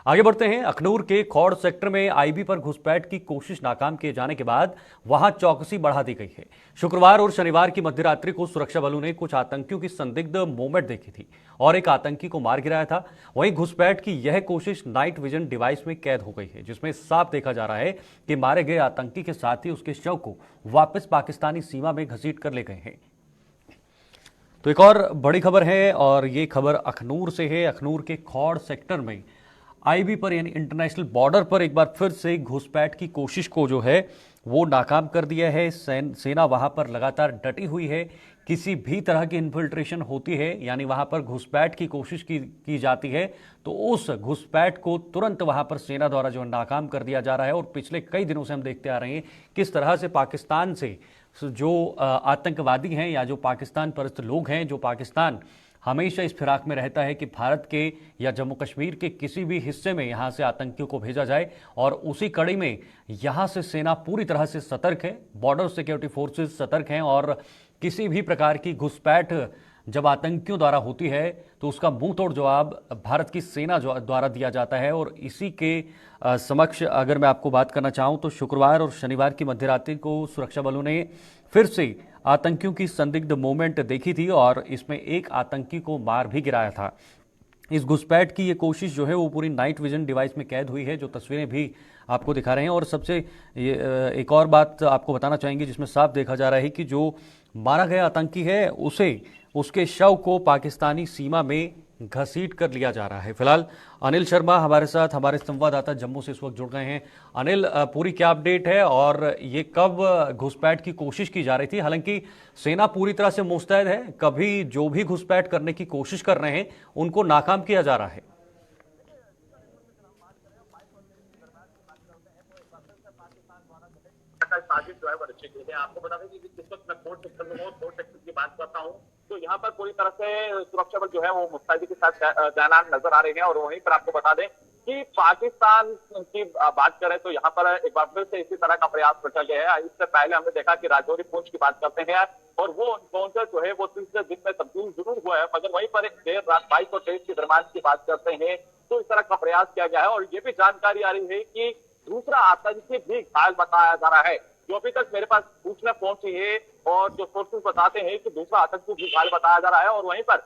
आगे बढ़ते हैं। अखनूर के खौड़ सेक्टर में आईबी पर घुसपैठ की कोशिश नाकाम किए जाने के बाद वहां चौकसी बढ़ा दी गई है। शुक्रवार और शनिवार की मध्यरात्रि को सुरक्षा बलों ने कुछ आतंकियों की संदिग्ध मूवमेंट देखी थी और एक आतंकी को मार गिराया था। वहीं घुसपैठ की यह कोशिश नाइट विजन डिवाइस में कैद हो गई है, जिसमें साफ देखा जा रहा है कि मारे गए आतंकी के साथ ही उसके शव को वापस पाकिस्तानी सीमा में घसीट कर ले गए हैं। तो एक और बड़ी खबर है और ये खबर अखनूर से है। अखनूर के खौड़ सेक्टर में आईबी पर यानी इंटरनेशनल बॉर्डर पर एक बार फिर से घुसपैठ की कोशिश को जो है वो नाकाम कर दिया है। सेना वहां पर लगातार डटी हुई है। किसी भी तरह की इन्फिल्ट्रेशन होती है यानी वहां पर घुसपैठ की कोशिश की जाती है तो उस घुसपैठ को तुरंत वहां पर सेना द्वारा जो नाकाम कर दिया जा रहा है। और पिछले कई दिनों से हम देखते आ रहे हैं किस तरह से पाकिस्तान से जो आतंकवादी हैं या जो पाकिस्तान परस्त लोग हैं, जो पाकिस्तान हमेशा इस फिराक में रहता है कि भारत के या जम्मू कश्मीर के किसी भी हिस्से में यहां से आतंकियों को भेजा जाए, और उसी कड़ी में यहां से सेना पूरी तरह से सतर्क है। बॉर्डर सिक्योरिटी फोर्सेस सतर्क हैं और किसी भी प्रकार की घुसपैठ जब आतंकियों द्वारा होती है तो उसका मुंह तोड़ जवाब भारत की सेना द्वारा दिया जाता है। और इसी के समक्ष अगर मैं आपको बात करना चाहूं तो शुक्रवार और शनिवार की मध्यरात्रि को सुरक्षा बलों ने फिर से आतंकियों की संदिग्ध मूवमेंट देखी थी और इसमें एक आतंकी को मार भी गिराया था। इस घुसपैठ की ये कोशिश जो है वो पूरी नाइट विजन डिवाइस में कैद हुई है, जो तस्वीरें भी आपको दिखा रहे हैं। और सबसे एक और बात आपको बताना चाहेंगे जिसमें साफ देखा जा रहा है कि जो मारा गया आतंकी है उसके शव को पाकिस्तानी सीमा में घसीट कर लिया जा रहा है। फिलहाल अनिल शर्मा हमारे साथ, हमारे संवाददाता जम्मू से इस वक्त जुड़ गए हैं। अनिल, पूरी क्या अपडेट है और ये कब घुसपैठ की कोशिश की जा रही थी? हालांकि सेना पूरी तरह से मुस्तैद है, कभी जो भी घुसपैठ करने की कोशिश कर रहे हैं उनको नाकाम किया जा रहा है। साजिश जो है वो रची गई है। आपको बता दें कि जिस वक्त मैं कोर्ट सेक्टर में हूँ, कोर्ट सेक्टर की बात करता हूँ तो यहाँ पर पूरी तरह से सुरक्षा बल जो है वो मुस्तैदी के साथ तैनात नजर आ रहे हैं। और वहीं पर आपको बता दें कि पाकिस्तान की बात करें तो यहाँ पर एक बार फिर से इसी तरह का प्रयास रचा गया है। इससे पहले हमने देखा कि राजौरी पुंछ की बात करते हैं और वो एनकाउंटर जो है वो तीसरे दिन में तब्दील जरूर हुआ है, मगर वहीं पर देर रात 22 और 23 के दरमियान की बात करते हैं तो इस तरह का प्रयास किया गया है। और ये भी जानकारी आ रही है कि दूसरा आतंकी भी घायल बताया जा रहा है, जो अभी तक मेरे पास सूचना पहुंची है। और जो सोर्सेस बताते हैं कि दूसरा आतंकी भी घायल बताया जा रहा है और वहीं पर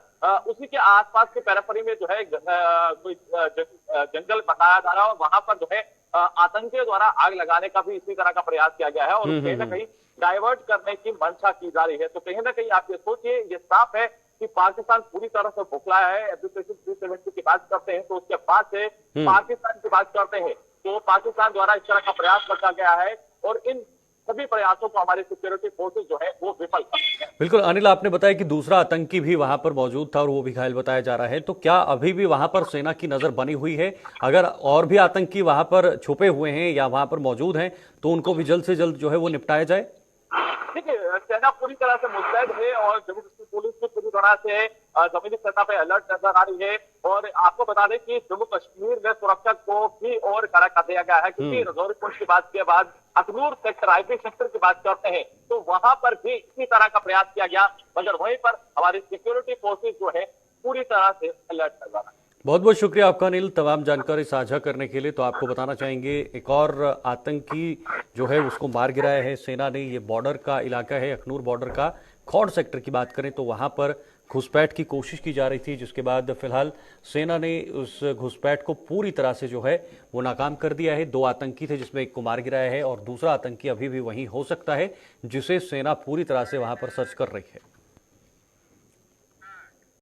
उसी के आसपास के पेरिफेरी में जो है कोई जंगल बताया जा रहा है और वहां पर जो है आतंकियों द्वारा आग लगाने का भी इसी तरह का प्रयास किया गया है और कहीं ना कहीं डाइवर्ट करने की मंशा की जा रही है। तो कहीं ना कहीं आप ये सोचिए, ये साफ है कि पाकिस्तान पूरी तरह से बुखलाया है। एप्लीकेशन 370 की बात करते हैं तो उसके बाद से पाकिस्तान की बात करते हैं तो पाकिस्तान द्वारा इस तरह का प्रयास रखा गया है और इन सभी प्रयासों को हमारे सिक्योरिटी फोर्सेस जो है वो विफल कर रहे हैं। बिल्कुल अनिल, आपने बताया कि दूसरा आतंकी भी वहां पर मौजूद था और वो भी घायल बताया जा रहा है, तो क्या अभी भी वहां पर सेना की नजर बनी हुई है? अगर और भी आतंकी वहां पर छुपे हुए हैं या वहां पर मौजूद हैं तो उनको भी जल्द से जल्द जो है वो निपटाया जाए? देखिए, सेना पूरी तरह से मुस्तैद है और जम्मू कश्मीर पुलिस भी पूरी तरह से जमीनी सतह पे अलर्ट नजर आ रही है। और आपको बता दें कि जम्मू कश्मीर में सुरक्षा को भी और कड़ा कर दिया गया है, क्योंकि राजौरी पुंछ की बात के बाद अखनूर सेक्टर, आईबी सेक्टर की बात करते हैं तो वहां पर भी इसी तरह का प्रयास किया गया, मगर वहीं पर हमारी सिक्योरिटी फोर्सेज जो है पूरी तरह से अलर्ट नजर आ रहा है। बहुत बहुत शुक्रिया आपका अनिल, तमाम जानकारी साझा करने के लिए। तो आपको बताना चाहेंगे एक और आतंकी जो है उसको मार गिराया है सेना ने। ये बॉर्डर का इलाका है, अखनूर बॉर्डर का खौड़ सेक्टर की बात करें तो वहां पर घुसपैठ की कोशिश की जा रही थी, जिसके बाद फिलहाल सेना ने उस घुसपैठ को पूरी तरह से जो है वो नाकाम कर दिया है। 2 आतंकी थे जिसमें एक को मार गिराया है और दूसरा आतंकी अभी भी वहीं हो सकता है, जिसे सेना पूरी तरह से वहां पर सर्च कर रही है।